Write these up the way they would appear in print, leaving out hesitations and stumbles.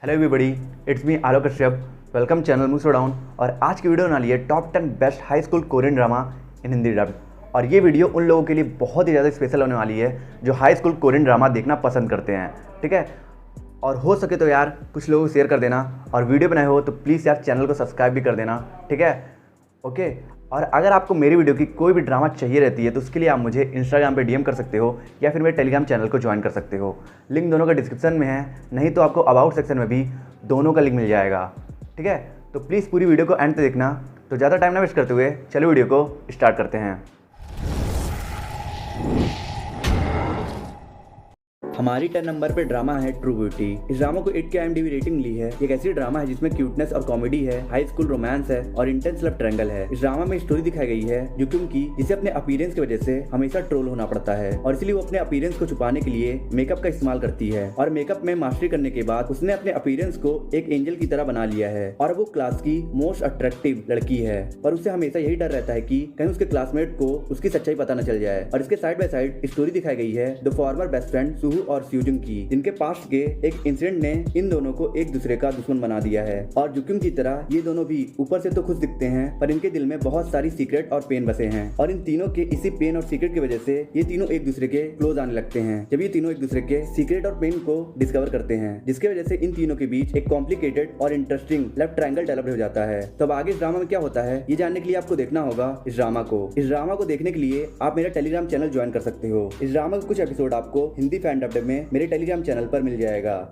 Hello everybody, it's me Alok Kashyap. Welcome channel move down. और आज की वीडियो बना ली है top 10 best high school Korean drama इन Hindi dub. और ये वीडियो उन लोगों के लिए बहुत ही ज़्यादा स्पेशल होने वाली है जो हाई स्कूल कोरियन ड्रामा देखना पसंद करते हैं, ठीक है। और हो सके तो यार कुछ लोगों को शेयर कर देना, और वीडियो बनाए हो तो प्लीज़ यार चैनल को सब्सक्राइब भी कर देना, ठीक है, ओके। और अगर आपको मेरी वीडियो की कोई भी ड्रामा चाहिए रहती है तो उसके लिए आप मुझे इंस्टाग्राम पे डीएम कर सकते हो या फिर मेरे टेलीग्राम चैनल को ज्वाइन कर सकते हो। लिंक दोनों का डिस्क्रिप्शन में है, नहीं तो आपको अबाउट सेक्शन में भी दोनों का लिंक मिल जाएगा, ठीक है। तो प्लीज़ पूरी वीडियो को एंड तक देखना। तो ज़्यादा टाइम ना वेस्ट करते हुए चलो वीडियो को स्टार्ट करते हैं। हमारी 10 नंबर पे ड्रामा है ट्रू ब्यूटी। इस ड्रामा को 8 की IMDb रेटिंग मिली है। एक ऐसी ड्रामा है जिसमें क्यूटनेस और कॉमेडी है, हाई स्कूल रोमांस है और इंटेंस लव ट्रायंगल है। इस ड्रामा में स्टोरी दिखाई गई है जो क्योंकि जिसे अपने अपीयरेंस की वजह से हमेशा ट्रोल होना पड़ता है और इसलिए वो अपने अपीयरेंस को छुपाने के लिए मेकअप का इस्तेमाल करती है। और मेकअप में मास्टरी करने के बाद उसने अपने अपीयरेंस को एक एंजल की तरह बना लिया है और वो क्लास की मोस्ट अट्रैक्टिव लड़की है। पर उसे हमेशा यही डर रहता है कि कहीं उसके क्लासमेट को उसकी सच्चाई पता न चल जाए। और इसके साइड बाय साइड स्टोरी दिखाई गई है द फॉर्मर बेस्ट फ्रेंड सुहू और स्यूजुंग की, जिनके पास्ट के एक इंसिडेंट ने इन दोनों को एक दूसरे का दुश्मन बना दिया है। और जुक्युंग की तरह ये दोनों भी ऊपर से तो खुश दिखते हैं पर इनके दिल में बहुत सारी सीक्रेट और पेन बसे हैं। और इन तीनों के इसी पेन और सीक्रेट की वजह से ये तीनों एक दूसरे के क्लोज आने लगते हैं जब ये तीनों एक दूसरे के सीक्रेट और पेन को डिस्कवर करते हैं, जिसकी वजह से इन तीनों के बीच एक कॉम्प्लिकेटेड और इंटरेस्टिंग लव ट्रायंगल डेवलप हो जाता है। तो अब आगे इस ड्रामा में क्या होता है ये जानने के लिए आपको देखना होगा इस ड्रामा को। इस ड्रामा को देखने के लिए आप मेरा टेलीग्राम चैनल ज्वाइन कर सकते हो। इस ड्रामा के कुछ एपिसोड आपको हिंदी फैन डब में मेरे टेलीग्राम चैनल पर मिल जाएगा।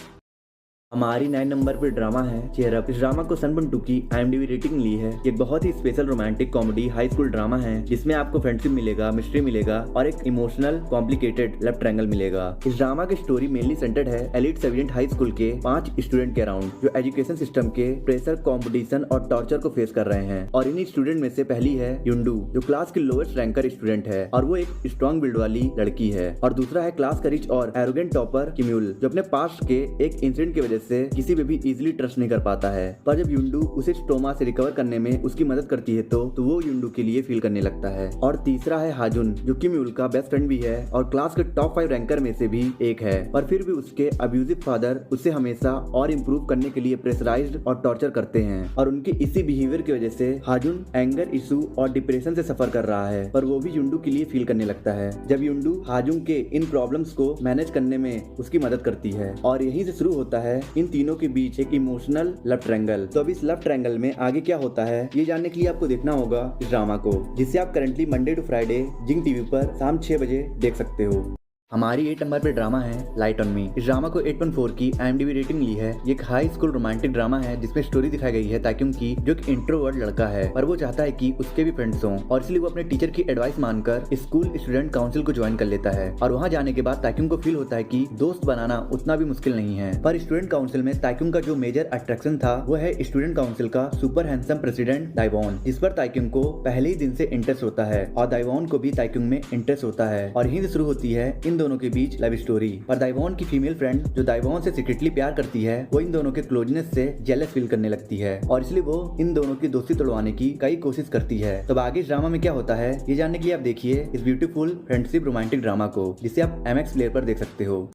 हमारी 9 नंबर पर ड्रामा है चेयर अप। इस ड्रामा को सन 2 की IMDb रेटिंग ली है। ये बहुत ही special romantic comedy high school drama है जिसमें आपको फ्रेंडशिप मिलेगा, मिस्ट्री मिलेगा और एक इमोशनल कॉम्प्लिकेटेड लव ट्रायंगल मिलेगा। इस ड्रामा की स्टोरी मेनली सेंटर्ड है एलिट सेविडेंट हाई स्कूल के 5 स्टूडेंट के अराउंड जो एजुकेशन सिस्टम के प्रेशर, कॉम्पिटिशन और टॉर्चर को फेस कर रहे हैं। और इन्हीं स्टूडेंट में से पहली है युंडू जो क्लास की लोएस्ट रैंकर स्टूडेंट है और वो एक स्ट्रॉन्ग बिल्ड वाली लड़की है। और दूसरा है क्लास का रिच और एरोगेंट टॉपर किम्यूल जो अपने पास्ट के एक इंसिडेंट की वजह से किसी पे भी इजीली ट्रस्ट नहीं कर पाता है। पर जब युंडू उसे ट्रॉमा से रिकवर करने में उसकी मदद करती है तो वो युंडू के लिए फील करने लगता है। और तीसरा है हाजुन जो किम्यूल का बेस्ट फ्रेंड भी है और क्लास के टॉप 5 रैंकर में से भी एक है। पर फिर भी उसके अब्यूजिव फादर उसे हमेशा और इम्प्रूव करने के लिए प्रेशराइज्ड और टॉर्चर करते हैं। और उनके इसी बिहेवियर की वजह से हाजुन एंगर इशू और डिप्रेशन से सफर कर रहा है। पर वो भी युंडू के लिए फील करने लगता है जब युंडू हाजुन के इन प्रॉब्लम्स को मैनेज करने में उसकी मदद करती है। और यहीं से शुरू होता है इन तीनों के बीच एक इमोशनल लव ट्रायंगल। तो अब इस लव ट्रायंगल में आगे क्या होता है ये जानने के लिए आपको देखना होगा इस ड्रामा को, जिसे आप currently Monday to Friday Zing TV पर शाम 6 बजे देख सकते हो। हमारी 8 नंबर पे ड्रामा है लाइट ऑन मी। इस ड्रामा को 8.4 की IMDb रेटिंग ली है। ये एक हाई स्कूल रोमांटिक ड्रामा है जिसमें स्टोरी दिखाई गई है ताक्युंग की जो एक इंट्रोवर्ट लड़का है पर वो चाहता है कि उसके भी फ्रेंड्स हों और इसलिए वो अपने टीचर की एडवाइस मानकर स्कूल स्टूडेंट काउंसिल को ज्वाइन कर लेता है। और वहाँ जाने के बाद ताक्युंग को फील होता है कि दोस्त बनाना उतना भी मुश्किल नहीं है। पर स्टूडेंट काउंसिल में ताक्युंग का जो मेजर अट्रैक्शन था वो है स्टूडेंट काउंसिल का सुपर हैंडसम प्रेसिडेंट दाइवॉन, जिस पर ताक्युंग को पहले ही दिन से इंटरेस्ट होता है और दाइवॉन को भी ताक्युंग में इंटरेस्ट होता है। और यहीं से शुरू होती है इन दोनों के बीच लव स्टोरी। पर दाइवॉन की फीमेल फ्रेंड जो दाइवॉन से सीक्रेटली प्यार करती है वो इन दोनों के क्लोजनेस से जेलस फील करने लगती है और इसलिए वो इन दोनों की दोस्ती तोड़वाने की कई कोशिश करती है। तो आगे इस ड्रामा में क्या होता है ये जानने के लिए आप देखिए इस ब्यूटीफुल फ्रेंडशिप रोमांटिक ड्रामा को, जिसे आप MX प्लेयर पर देख सकते हो।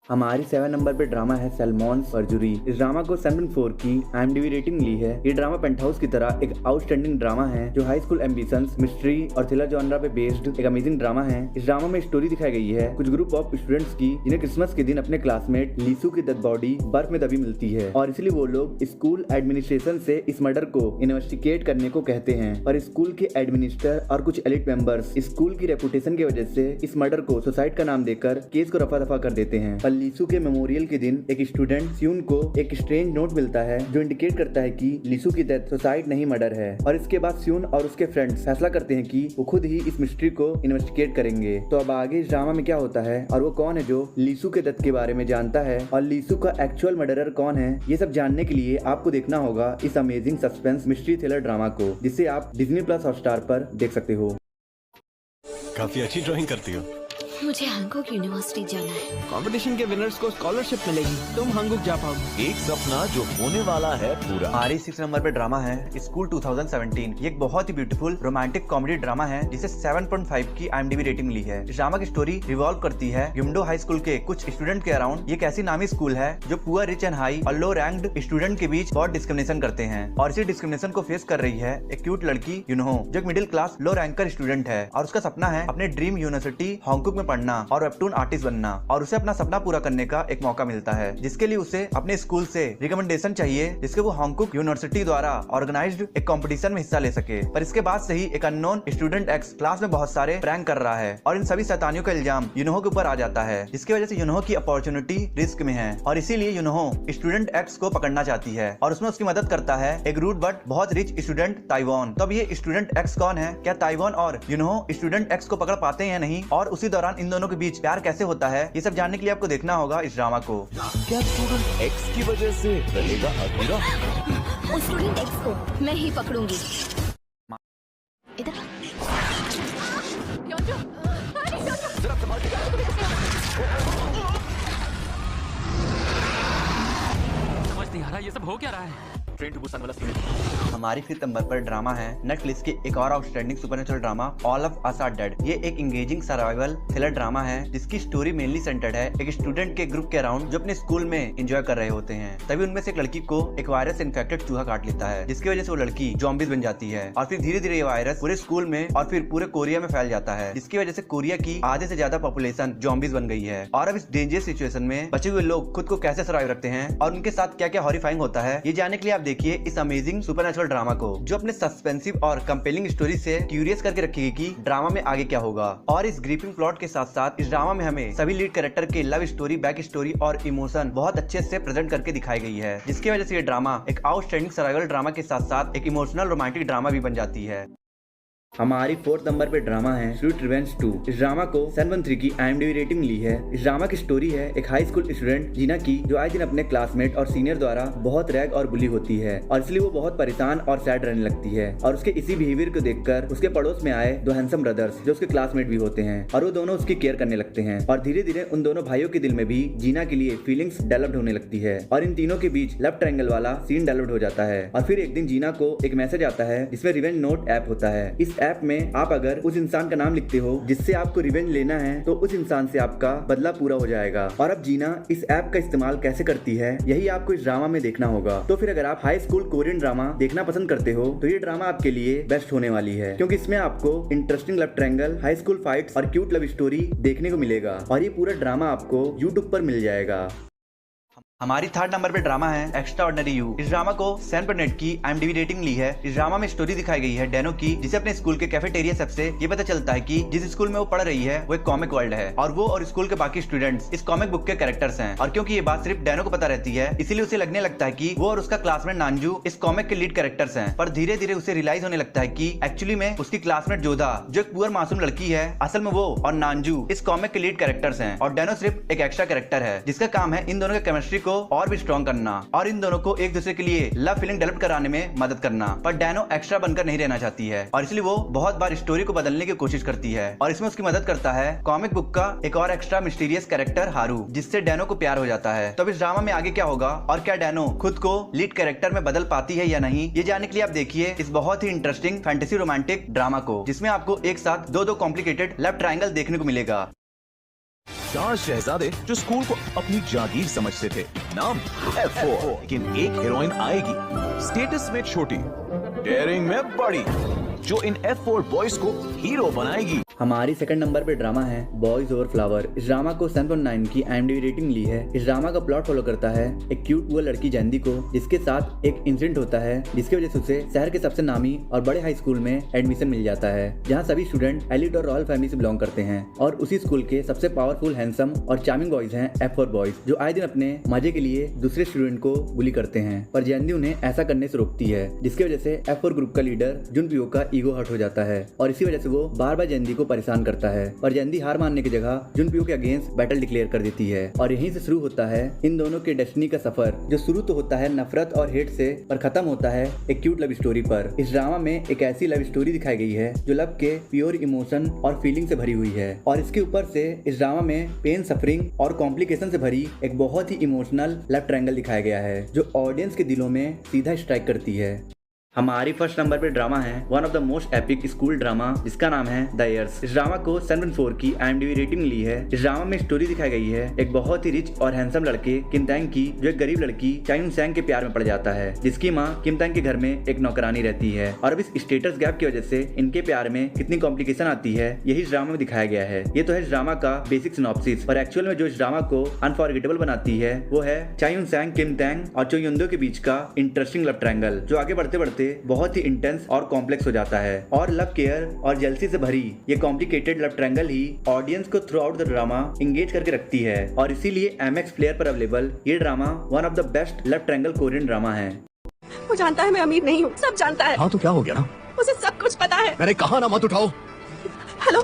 हमारी 7 नंबर पे ड्रामा है सैलमॉन्स परजुरी। इस ड्रामा को 7.4 की IMDb रेटिंग मिली है। ये ड्रामा पेंटहाउस की तरह एक आउटस्टैंडिंग ड्रामा है जो हाई स्कूल एम्बिशंस, मिस्ट्री और थ्रिलर जॉनरा पे बेस्ड एक अमेजिंग ड्रामा है। इस ड्रामा में स्टोरी दिखाई गई है कुछ ग्रुप ऑफ स्टूडेंट्स की जिन्हें क्रिसमस के दिन अपने क्लासमेट लीसू की डेड बॉडी बर्फ में दबी मिलती है और इसलिए वो लोग स्कूल एडमिनिस्ट्रेशन से इस मर्डर को इन्वेस्टिगेट करने को कहते हैं। पर स्कूल के एडमिनिस्ट्रेटर और कुछ एलिट मेंबर्स स्कूल की रेपुटेशन की वजह से इस मर्डर को सुसाइड का नाम देकर केस को रफा दफा कर देते हैं। लीसू के मेमोरियल के दिन एक स्टूडेंट स्यून को एक स्ट्रेंज नोट मिलता है जो इंडिकेट करता है कि लीसू की डेथ सुसाइड नहीं मर्डर है। और इसके बाद स्यून और उसके फ्रेंड्स फैसला करते हैं कि वो खुद ही इस मिस्ट्री को इन्वेस्टिगेट करेंगे। तो अब आगे इस ड्रामा में क्या होता है और वो कौन है जो लीसू के डेथ के बारे में जानता है और लीसू का एक्चुअल मर्डरर कौन है, ये सब जानने के लिए आपको देखना होगा इस amazing suspense mystery thriller drama को, जिसे आप Disney+ हॉटस्टार पर देख सकते हो। काफी अच्छी ड्राइंग करती हो। मुझे हांगकांग यूनिवर्सिटी जाना है। कंपटीशन के विनर्स को स्कॉलरशिप मिलेगी, तुम हांगकांग जा पाओगे। एक सपना जो होने वाला है पूरा। हमारी 6 नंबर पे ड्रामा है स्कूल 2017। ये एक बहुत ही ब्यूटीफुल रोमांटिक कॉमेडी ड्रामा है जिसे 7.5 की IMDb रेटिंग मिली है। इस ड्रामा की स्टोरी रिवॉल्व करती है युमडो हाई स्कूल के कुछ स्टूडेंट के अराउंड। ये एक ऐसी नामी स्कूल है जो पुअर, रिच एंड हाई और लो रैंक्ड स्टूडेंट के बीच बहुत डिस्क्रिमिनेशन करते हैं और इसी डिस्क्रिमिनेशन को फेस कर रही है एक क्यूट लड़की यूनहो, जो एक मिडिल क्लास लो रैंकर स्टूडेंट है और उसका सपना है अपने ड्रीम यूनिवर्सिटी हांगकांग में पढ़ना और वेबटून आर्टिस्ट बनना। और उसे अपना सपना पूरा करने का एक मौका मिलता है जिसके लिए उसे अपने स्कूल से रिकमेंडेशन चाहिए जिसके वो हांगकांग यूनिवर्सिटी द्वारा ऑर्गेनाइज्ड एक कंपटीशन में हिस्सा ले सके। पर इसके बाद से ही एक अननोन स्टूडेंट एक्स क्लास में बहुत सारे प्रैंक कर रहा है और इन सभी शैतानियों का इल्जाम यूनहो के ऊपर आ जाता है, जिसकी वजह से यूनहो की अपॉर्चुनिटी रिस्क में है और इसीलिए यूनहो स्टूडेंट एक्स को पकड़ना चाहती है और उसमें उसकी मदद करता है एक रूड बट बहुत रिच स्टूडेंट ताइवान। तो अब ये स्टूडेंट एक्स कौन है, क्या ताइवान और यूनहो स्टूडेंट एक्स को पकड़ पाते हैं या नहीं, और उसी दौरान इन दोनों के बीच प्यार कैसे होता है, ये सब जानने के लिए आपको देखना होगा इस ड्रामा को। क्या स्टूडेंट एक्स की वजह से रहेगा अधूरा? उस स्टूडेंट एक्स को मैं ही पकड़ूंगी। इधर समझ नहीं आ रहा ये सब हो क्या रहा है। ट्रेन टू बुसान वाला सीन। हमारी 5th नंबर पर ड्रामा है नेटफ्लिक्स के एक और outstanding supernatural drama all of us are dead. ये एक इंगेजिंग सर्वाइवल थ्रिलर ड्रामा है जिसकी स्टोरी मेनली सेंटर्ड है एक स्टूडेंट के ग्रुप के अराउंड जो अपने स्कूल में एंजॉय कर रहे होते हैं। तभी उनमें से एक लड़की को एक वायरस से इन्फेक्टेड चूहा काट लेता है जिसकी वजह से वो लड़की जॉम्बीज बन जाती है और फिर धीरे धीरे ये वायरस पूरे स्कूल में और फिर पूरे कोरिया में फैल जाता है जिसकी वजह से कोरिया की आधे से ज्यादा पॉपुलेशन जॉम्बीज बन गई है। और अब इस डेंजरस सिचुएशन में बचे हुए लोग खुद को कैसे सर्वाइव रखते हैं और उनके साथ क्या क्या हॉरिफाइंग होता है, ये जानने के लिए आप देखिए इस अमेजिंग सुपरनैचुरल ड्रामा को जो अपने सस्पेंसिव और कंपेलिंग स्टोरी से क्यूरियस करके रखेगी कि ड्रामा में आगे क्या होगा। और इस ग्रिपिंग प्लॉट के साथ साथ इस ड्रामा में हमें सभी लीड कैरेक्टर के लव स्टोरी, बैक स्टोरी और इमोशन बहुत अच्छे से प्रेजेंट करके दिखाई गई है जिसकी वजह से ये ड्रामा एक आउटस्टैंडिंग सर्वाइवल ड्रामा के साथ साथ एक इमोशनल रोमांटिक ड्रामा भी बन जाती है। हमारी 4th नंबर पे ड्रामा है स्वीट रिवेंज 2। इस ड्रामा को 7.3 की IMDb रेटिंग मिली है। इस ड्रामा की स्टोरी है एक हाई स्कूल स्टूडेंट जीना की जो आए दिन अपने क्लासमेट और सीनियर द्वारा बहुत रैग और बुली होती है और इसलिए वो बहुत परेशान और सैड रहने लगती है और उसके इसी बिहेवियर को देखकर उसके पड़ोस में आए 2 हैंडसम ब्रदर्स जो उसके क्लासमेट भी होते हैं और वो दोनों उसकी केयर करने लगते हैं और धीरे धीरे उन दोनों भाइयों के दिल में भी जीना के लिए फीलिंग्स डेवलप्ड होने लगती है और इन तीनों के बीच लव ट्रायंगल वाला सीन डेवलप्ड हो जाता है। और फिर एक दिन जीना को एक मैसेज आता है जिसमें रिवेंज नोट ऐप होता है। इस ऐप में आप अगर उस इंसान का नाम लिखते हो जिससे आपको रिवेंज लेना है तो उस इंसान से आपका बदला पूरा हो जाएगा। और अब जीना इस ऐप का इस्तेमाल कैसे करती है यही आपको इस ड्रामा में देखना होगा। तो फिर अगर आप हाई स्कूल कोरियन ड्रामा देखना पसंद करते हो तो ये ड्रामा आपके लिए बेस्ट होने वाली है क्योंकि इसमें आपको interesting love triangle, high school fights और क्यूट लव स्टोरी देखने को मिलेगा और ये पूरा ड्रामा आपको YouTube पर मिल जाएगा। हमारी 3rd नंबर पे ड्रामा है एक्स्ट्राऑर्डिनरी यू। इस ड्रामा को 7.8 की IMDb रेटिंग ली है। इस ड्रामा में स्टोरी दिखाई गई है डेनो की जिसे अपने स्कूल के कैफेटेरिया सब से ये पता चलता है कि जिस स्कूल में वो पढ़ रही है वो एक कॉमिक वर्ल्ड है और वो और स्कूल के बाकी स्टूडेंट्स इस कॉमिक बुक के कैरेक्टर्स हैं। और क्योंकि ये बात सिर्फ डेनो को पता रहती है इसीलिए उसे लगने लगता है कि वो और उसका क्लासमेट नानजू इस कॉमिक के लीड कैरेक्टर्स हैं। पर धीरे धीरे उसे रियलाइज होने लगता है कि एक्चुअली में उसकी क्लासमेट जोधा जो एक पुअर मासूम लड़की है, असल में वो और नानजू इस कॉमिक के लीड कैरेक्टर्स हैं और डेनो सिर्फ एक एक्स्ट्रा कैरेक्टर है जिसका काम है इन दोनों के केमिस्ट्री को और भी स्ट्रॉन्ग करना और इन दोनों को एक दूसरे के लिए लव फीलिंग डेवलप कराने में मदद करना। पर डैनो एक्स्ट्रा बनकर नहीं रहना चाहती है और इसलिए वो बहुत बार स्टोरी को बदलने की कोशिश करती है और इसमें उसकी मदद करता है कॉमिक बुक का एक और एक्स्ट्रा मिस्टीरियस कैरेक्टर हारू जिससे डैनो को प्यार हो जाता है। तो इस ड्रामा में आगे क्या होगा और क्या डैनो खुद को लीड कैरेक्टर में बदल पाती है या नहीं, ये जानने के लिए आप देखिए इस बहुत ही इंटरेस्टिंग फैंटेसी रोमांटिक ड्रामा को जिसमें आपको एक साथ दो कॉम्प्लिकेटेड लव ट्रायंगल देखने को मिलेगा। 4 शहजादे जो स्कूल को अपनी जागीर समझते थे। नाम F4, लेकिन एक हीरोइन आएगी स्टेटस में छोटी, डेयरिंग में बड़ी, जो इन F4 बॉयज को हीरो बनाएगी। हमारी 2nd नंबर पे ड्रामा है बॉयज ओवर फ्लावर। इस ड्रामा को 7.9 की IMDb रेटिंग ली है। इस ड्रामा का प्लॉट फॉलो करता है एक क्यूट वो लड़की जैंदी को जिसके साथ एक इंसिडेंट होता है जिसकी वजह से उसे शहर के सबसे नामी और बड़े हाई स्कूल में एडमिशन मिल जाता है जहाँ सभी स्टूडेंट एलिट और रॉयल फैमिली से बिलोंग करते हैं और उसी स्कूल के सबसे पावरफुल, हैंडसम और चार्मिंग बॉयज हैं F4 बॉयज जो आए दिन अपने मजे के लिए दूसरे स्टूडेंट को बुली करते हैं। पर जैंदी उन्हें ऐसा करने से रोकती है जिसकी वजह से F4 ग्रुप का लीडर जुनपियो का ईगो हर्ट हो जाता है और इसी वजह से वो बार बार जैंदी को परेशान करता है और जैनदी हार मानने की जगह जुनपियो के अगेंस्ट बैटल डिक्लेयर कर देती है और यहीं से शुरू होता है इन दोनों के डेस्टिनी का सफर, जो शुरू तो होता है नफरत और हेट से पर खत्म होता है एक क्यूट लव स्टोरी पर। इस ड्रामा में एक ऐसी लव स्टोरी दिखाई गई है जो लव के प्योर इमोशन और फीलिंग से भरी हुई है और इसके ऊपर से इस ड्रामा में पेन, सफरिंग और कॉम्प्लिकेशन से भरी एक बहुत ही इमोशनल लव ट्रायंगल दिखाया गया है जो ऑडियंस के दिलों में सीधा स्ट्राइक करती है। हमारी फर्स्ट नंबर पे ड्रामा है one of the most epic school drama जिसका नाम है द इयर्स। इस ड्रामा को 7.4 की IMDb रेटिंग मिली है। इस ड्रामा में स्टोरी दिखाई गई है एक बहुत ही रिच और हैंडसम लड़के किम तैंग की, जो एक गरीब लड़की चायुन सैंग के प्यार में पड़ जाता है, जिसकी माँ किम तैंग के घर में एक नौकरानी रहती है। और अब इस स्टेटस गैप की वजह से इनके प्यार में कितनी कॉम्प्लिकेशन आती है यही इस ड्रामा में दिखाया गया है। ये तो है इस ड्रामा का बेसिक सिनॉप्सिस, और एक्चुअल में जो इस ड्रामा को अनफॉरगेटेबल बनाती है वो है चायुन सैंग, किम तैंग और चो युन दो के बीच का इंटरेस्टिंग लव ट्रायंगल, जो आगे बढ़ते बढ़ते बहुत ही इंटेंस और कॉम्प्लेक्स हो जाता है। और लव केयर और जेलसी से भरी ये कॉम्प्लिकेटेड लव ट्रायंगल ही ऑडियंस को through out the drama engage करके रखती है और इसीलिए MX प्लेयर पर अवेलेबल ये drama one of the best love triangle Korean drama है। वो जानता है मैं अमीर नहीं हूँ, सब जानता है। हाँ तो क्या हो गया ना, उसे सब कुछ पता है। मैंने कहा ना मत उठाओ। हेलो।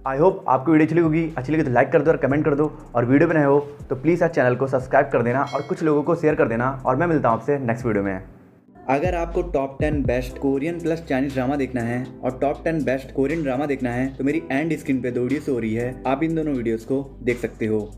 आई होप आपको वीडियो अच्छी लगी होगी। अच्छी लगी तो लाइक कर दो और कमेंट कर दो, और वीडियो में नए हो तो प्लीज़ आज चैनल को सब्सक्राइब कर देना और कुछ लोगों को शेयर कर देना। और मैं मिलता हूँ आपसे नेक्स्ट वीडियो में। अगर आपको top 10 best Korean plus Chinese drama देखना है और टॉप 10 बेस्ट कोरियन ड्रामा देखना है तो मेरी एंड स्क्रीन पे 2 वीडियोस हो रही है, आप इन दोनों वीडियोस को देख सकते हो।